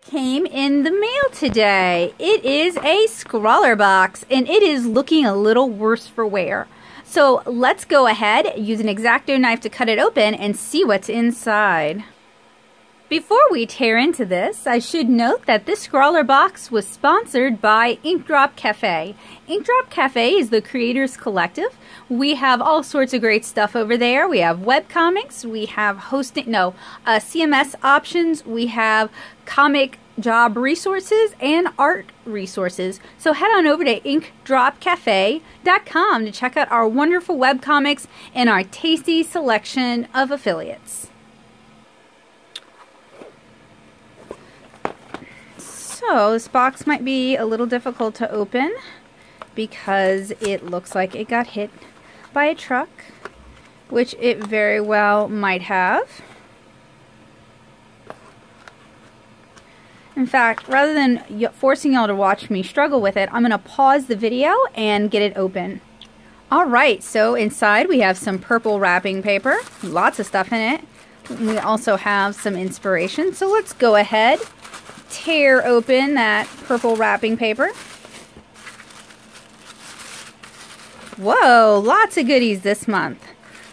Came in the mail today. It is a Scrawlrbox and it is looking a little worse for wear. So let's go ahead, use an X-Acto knife to cut it open and see what's inside. Before we tear into this, I should note that this Scrawlrbox was sponsored by Inkdrop Cafe. Inkdrop Cafe is the creators collective. We have all sorts of great stuff over there. We have webcomics, we have CMS options, we have comic job resources and art resources. So head on over to inkdropcafe.com to check out our wonderful webcomics and our tasty selection of affiliates. So this box might be a little difficult to open because it looks like it got hit by a truck, which it very well might have. In fact, rather than forcing y'all to watch me struggle with it, I'm going to pause the video and get it open. Alright, so inside we have some purple wrapping paper, lots of stuff in it. We also have some inspiration, so let's go ahead, tear open that purple wrapping paper. Whoa, lots of goodies this month.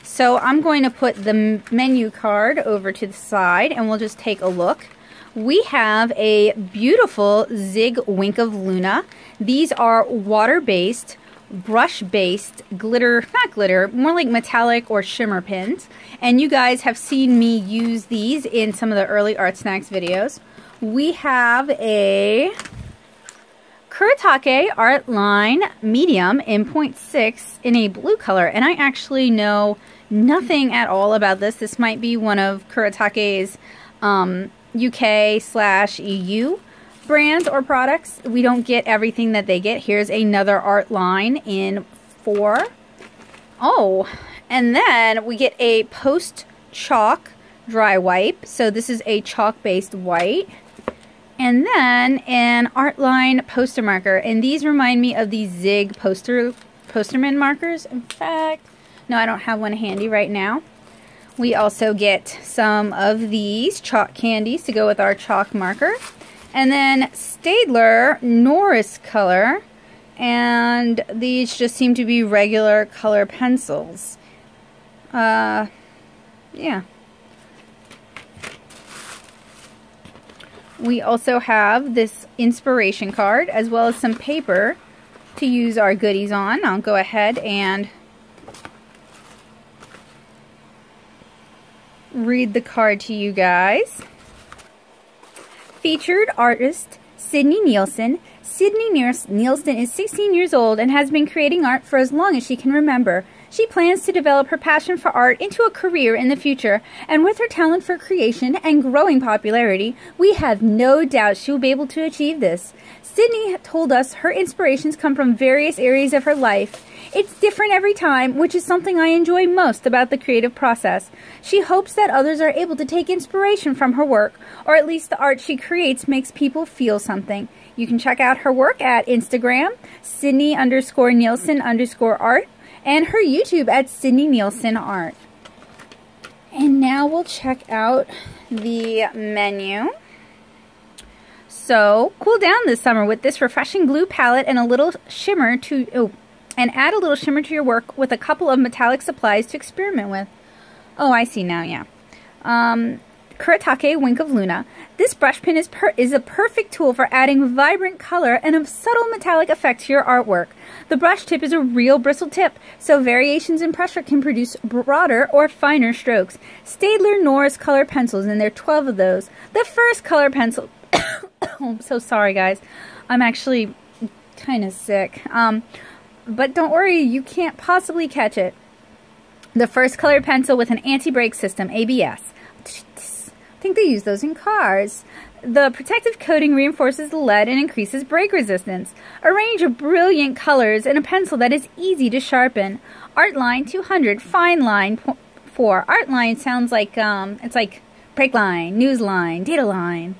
So I'm going to put the menu card over to the side and we'll just take a look. We have a beautiful Zig Wink of Luna. These are water-based, brush-based glitter, not glitter, more like metallic or shimmer pins. And you guys have seen me use these in some of the early Art Snacks videos. We have a Kuretake Artline medium in 0.6 in a blue color. And I actually know nothing at all about this. This might be one of Kuretake's UK/EU brands or products. We don't get everything that they get. Here's another Artline in 4. Oh, and then we get a post chalk dry wipe. So this is a chalk based white. And then an Artline poster marker. And these remind me of these Zig Posterman markers. In fact, no, I don't have one handy right now. We also get some of these chalk candies to go with our chalk marker. And then Staedtler Noris Colour. And these just seem to be regular color pencils. Yeah. We also have this inspiration card as well as some paper to use our goodies on. I'll go ahead and read the card to you guys. Featured artist Sidney Nielsen. Sidney Nielsen is 16 years old and has been creating art for as long as she can remember. She plans to develop her passion for art into a career in the future, and with her talent for creation and growing popularity, we have no doubt she will be able to achieve this. Sidney told us her inspirations come from various areas of her life. It's different every time, which is something I enjoy most about the creative process. She hopes that others are able to take inspiration from her work, or at least the art she creates makes people feel something. You can check out her work at Instagram, Sydney_Nielsen_art, and her YouTube at Sidney Nielsen Art. And now we'll check out the menu. So, cool down this summer with this refreshing blue palette and a little shimmer to add a little shimmer to your work with a couple of metallic supplies to experiment with. Oh, I see now, yeah. Kuretake Wink of Luna. This brush pen is a perfect tool for adding vibrant color and a subtle metallic effect to your artwork. The brush tip is a real bristle tip, so variations in pressure can produce broader or finer strokes. Staedtler Noris color pencils, and there are 12 of those. The first color pencil... I'm so sorry, guys. I'm actually kind of sick. But don't worry, you can't possibly catch it. The first color pencil with an anti-brake system, ABS. I think they use those in cars. The protective coating reinforces the lead and increases brake resistance. A range of brilliant colors and a pencil that is easy to sharpen. Artline 200, fine line 4. Artline sounds like, it's like brake line, news line, data line.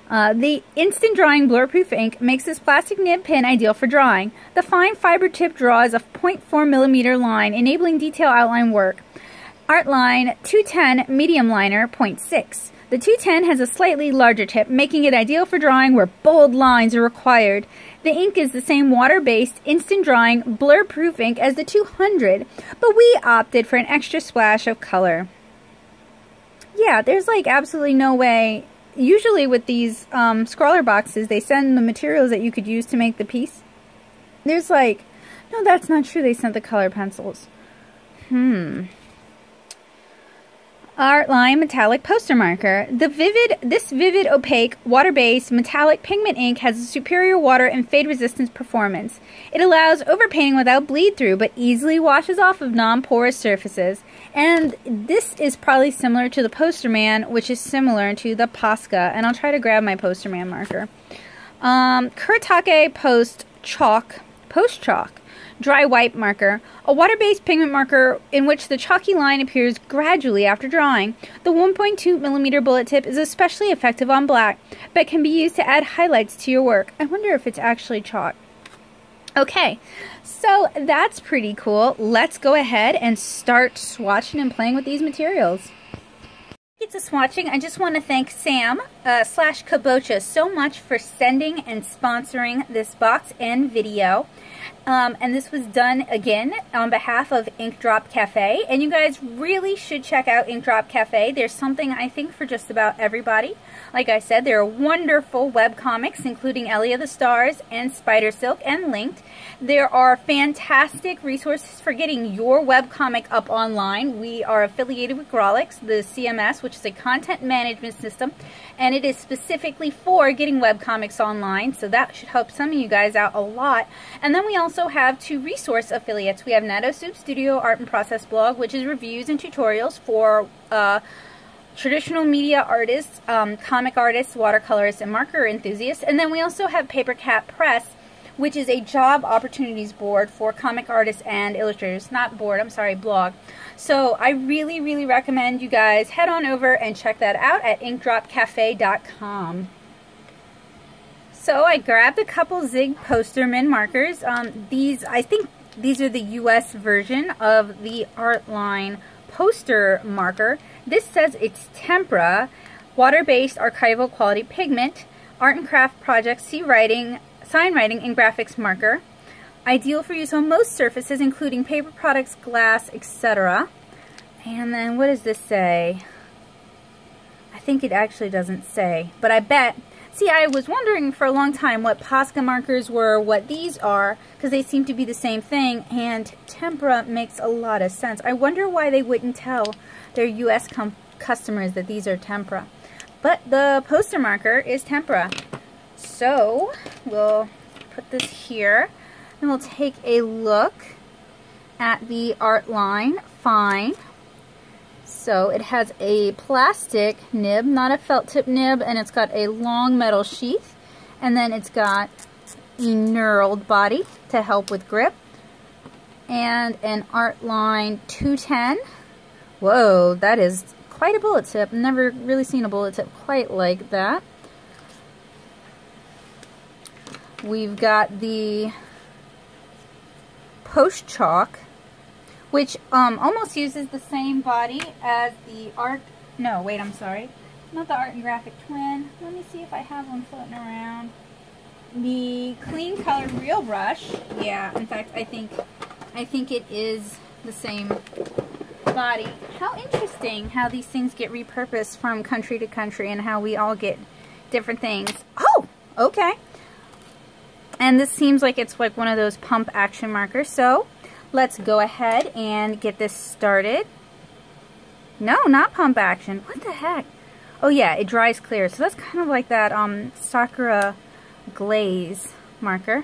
The instant drawing blur-proof ink makes this plastic nib pen ideal for drawing. The fine fiber tip draws a 0.4mm line, enabling detail outline work. Artline 210 medium liner 0.6. The 210 has a slightly larger tip, making it ideal for drawing where bold lines are required. The ink is the same water-based, instant drying, blur-proof ink as the 200, but we opted for an extra splash of color. Yeah, there's like absolutely no way. Usually with these Scrawlrboxes, they send the materials that you could use to make the piece. There's like, no, that's not true. They sent the color pencils. Artline metallic poster marker. This vivid, opaque, water-based metallic pigment ink has a superior water and fade resistance performance. It allows overpainting without bleed through, but easily washes off of non-porous surfaces. And this is probably similar to the Posterman, which is similar to the Posca. And I'll try to grab my Posterman marker. Kuretake Post Chalk. Dry white marker, a water-based pigment marker in which the chalky line appears gradually after drawing. The 1.2mm bullet tip is especially effective on black, but can be used to add highlights to your work. I wonder if it's actually chalk. Okay, so that's pretty cool. Let's go ahead and start swatching and playing with these materials. To swatching, I just want to thank Sam / Kabocha so much for sending and sponsoring this box and video. And this was done again on behalf of Ink Drop Cafe, and you guys really should check out Ink Drop Cafe. There's something I think for just about everybody. Like I said, there are wonderful webcomics including Ellie of the Stars and Spider Silk and Linked. There are fantastic resources for getting your webcomic up online. We are affiliated with Grawlix, the CMS, which is a content management system, and it is specifically for getting webcomics online, so that should help some of you guys out a lot. And then we also have 2 resource affiliates. We have Natto Soup Studio Art and Process Blog, which is reviews and tutorials for traditional media artists, comic artists, watercolorists, and marker enthusiasts. And then we also have Paper Cat Press, which is a job opportunities board for comic artists and illustrators. Not board, I'm sorry, blog. So I really, really recommend you guys head on over and check that out at inkdropcafe.com. So I grabbed a couple Zig Posterman markers. I think these are the US version of the Artline poster marker. This says it's tempera, water-based archival quality pigment, art and craft projects, sign writing, and graphics marker. Ideal for use on most surfaces, including paper products, glass, etc. And then what does this say? I think it actually doesn't say, but I bet. See, I was wondering for a long time what Posca markers were, what these are, because they seem to be the same thing, and tempera makes a lot of sense. I wonder why they wouldn't tell their US customers that these are tempera. But the poster marker is tempera. So we'll put this here, and we'll take a look at the Artline Fine. So it has a plastic nib, not a felt tip nib, and it's got a long metal sheath, and then it's got a knurled body to help with grip, and an Artline 210. Whoa, that is quite a bullet tip. Never really seen a bullet tip quite like that. We've got the Post Chalk, which almost uses the same body as the Art, no, wait, I'm sorry, not the Art and Graphic Twin. Let me see if I have one floating around. The Clean Color Real Brush, yeah, in fact, I think it is the same body. How interesting how these things get repurposed from country to country and how we all get different things. Oh, okay. And this seems like it's like one of those pump action markers, so let's go ahead and get this started. No, not pump action. What the heck? Oh yeah, it dries clear. So that's kind of like that Sakura glaze marker.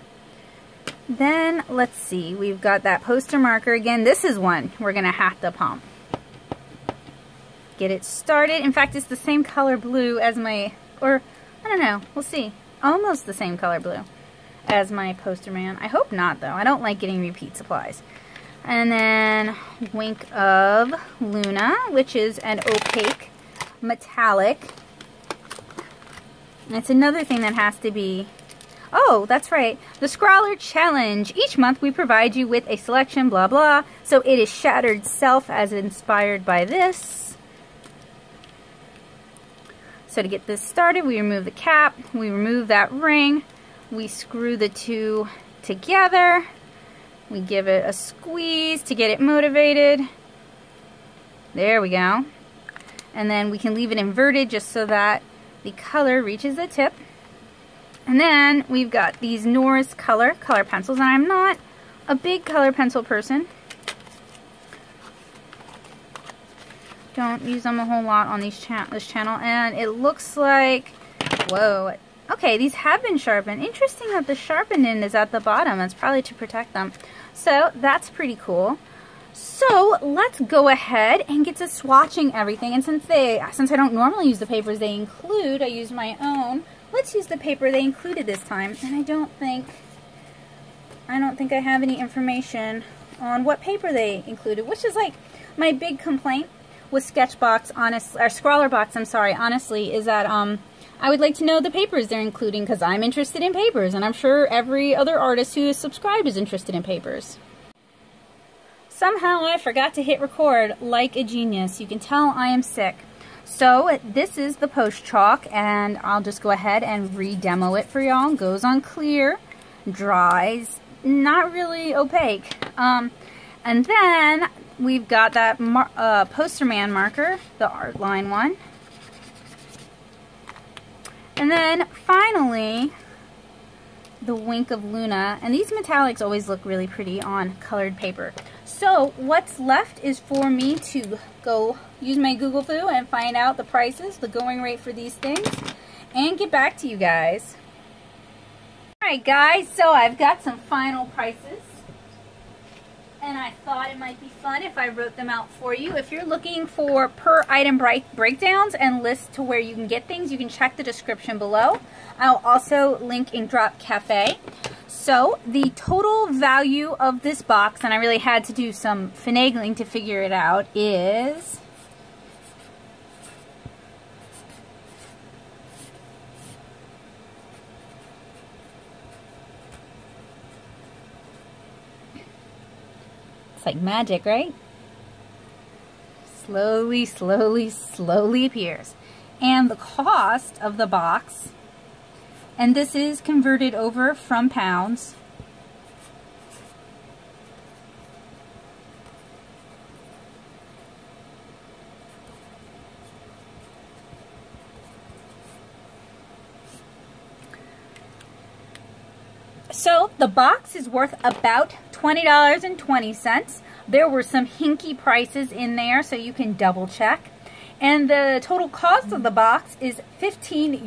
Then, let's see. We've got that poster marker again. This is one we're going to have to pump. Get it started. In fact, it's the same color blue as my, or I don't know. We'll see. Almost the same color blue as my Posterman. I hope not, though. I don't like getting repeat supplies. And then Wink of Luna, which is an opaque metallic. And it's another thing that has to be... Oh, that's right. The Scrawler Challenge. Each month we provide you with a selection, blah, blah. So it is Shattered Self as inspired by this. So to get this started, we remove the cap, we remove that ring, we screw the two together, we give it a squeeze to get it motivated. There we go. And then we can leave it inverted just so that the color reaches the tip. And then we've got these Noris Colour color pencils, and I'm not a big color pencil person. Don't use them a whole lot on this channel, and it looks like, whoa, okay, these have been sharpened. Interesting that the sharpened end is at the bottom. That's probably to protect them. So that's pretty cool. So let's go ahead and get to swatching everything. And since I don't normally use the papers they include, I use my own. Let's use the paper they included this time. And I don't think I have any information on what paper they included, which is like my big complaint with Scrawlrbox, I'm sorry, honestly, is that I would like to know the papers they're including, because I'm interested in papers, and I'm sure every other artist who is subscribed is interested in papers. Somehow I forgot to hit record like a genius. You can tell I am sick. So this is the post chalk, and I'll just go ahead and re-demo it for y'all. Goes on clear, dries, not really opaque. And then we've got that Poster Man marker, the Artline one. And then finally, the Wink of Luna. And these metallics always look really pretty on colored paper. So what's left is for me to go use my Google Foo and find out the prices, the going rate for these things, and get back to you guys. Alright guys, so I've got some final prices. And I thought it might be fun if I wrote them out for you. If you're looking for per item breakdowns and lists to where you can get things, you can check the description below. I'll also link Inkdrop Cafe. So the total value of this box, and I really had to do some finagling to figure it out, is it's like magic, right? Slowly, slowly, slowly appears. And the cost of the box, and this is converted over from pounds, so the box is worth about $20.20. There were some hinky prices in there, so you can double check. And the total cost of the box is 15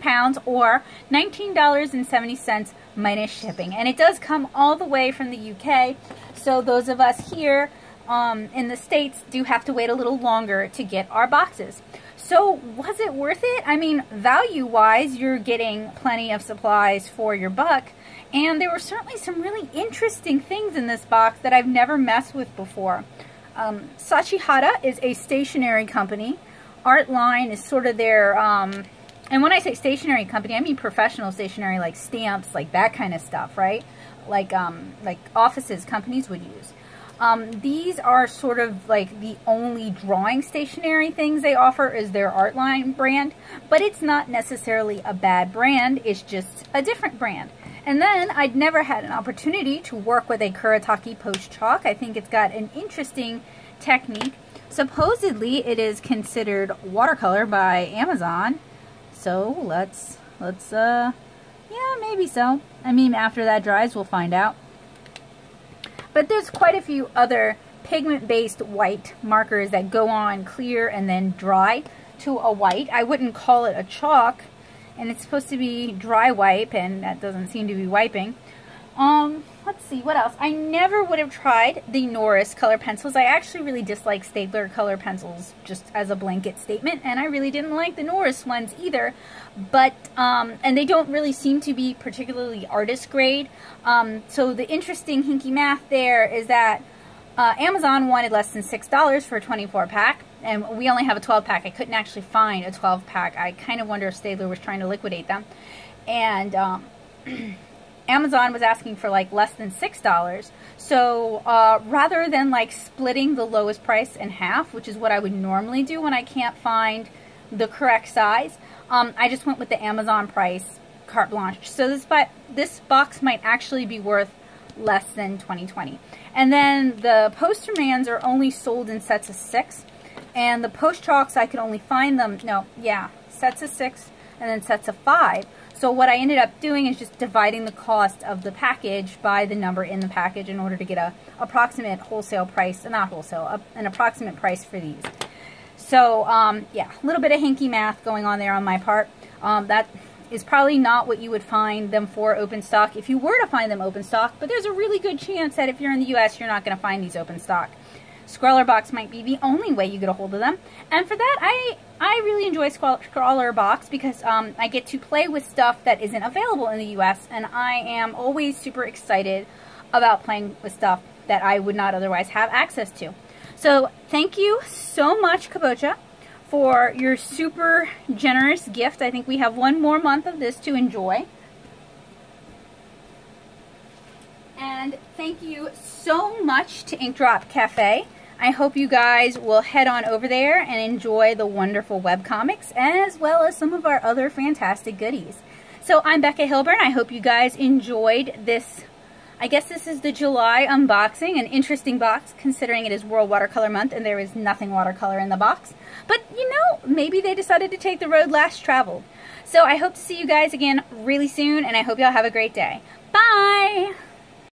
pounds, or $19.70 minus shipping. And it does come all the way from the UK, so those of us here in the States do have to wait a little longer to get our boxes. So was it worth it? I mean, value-wise, you're getting plenty of supplies for your buck. And there were certainly some really interesting things in this box that I've never messed with before. Sachi Hata is a stationery company. Artline is sort of their, and when I say stationery company, I mean professional stationery, like stamps, like that kind of stuff, right? Like offices, companies would use. These are sort of like the only drawing stationery things they offer is their Artline brand, but it's not necessarily a bad brand, it's just a different brand. And then I'd never had an opportunity to work with a Kuretake post chalk. I think it's got an interesting technique. Supposedly it is considered watercolor by Amazon, so let's yeah, maybe so. I mean, after that dries, we'll find out. But there's quite a few other pigment-based white markers that go on clear and then dry to a white. I wouldn't call it a chalk, and it's supposed to be dry wipe, and that doesn't seem to be wiping. Let's see, what else? I never would have tried the Norris color pencils. I actually really dislike Staedtler color pencils, just as a blanket statement, and I really didn't like the Norris ones either. But, and they don't really seem to be particularly artist grade. So the interesting hinky math there is that Amazon wanted less than $6 for a 24 pack, and we only have a 12 pack. I couldn't actually find a 12 pack. I kind of wonder if Staedtler was trying to liquidate them. And Amazon was asking for like less than $6. So rather than like splitting the lowest price in half, which is what I would normally do when I can't find the correct size. I just went with the Amazon price, carte blanche. So this box might actually be worth less than $20.20. And then the Postermans are only sold in sets of 6. And the Post Chalks, I could only find them, sets of 6 and then sets of 5. So what I ended up doing is just dividing the cost of the package by the number in the package in order to get a approximate wholesale price, not wholesale, an approximate price for these. So, yeah, a little bit of hinky math going on there on my part. That is probably not what you would find them for open stock if you were to find them open stock, but there's a really good chance that if you're in the US, you're not going to find these open stock. Scrawlrbox might be the only way you get a hold of them. And for that, I really enjoy Scrawlrbox because I get to play with stuff that isn't available in the US, and I am always super excited about playing with stuff that I would not otherwise have access to. So thank you so much, Kabocha, for your super generous gift. I think we have one more month of this to enjoy. And thank you so much to Ink Drop Cafe. I hope you guys will head on over there and enjoy the wonderful webcomics as well as some of our other fantastic goodies. So I'm Becca Hilburn. I hope you guys enjoyed this. I guess this is the July unboxing, an interesting box considering it is World Watercolor Month and there is nothing watercolor in the box. But you know, maybe they decided to take the road less traveled. So I hope to see you guys again really soon, and I hope y'all have a great day. Bye!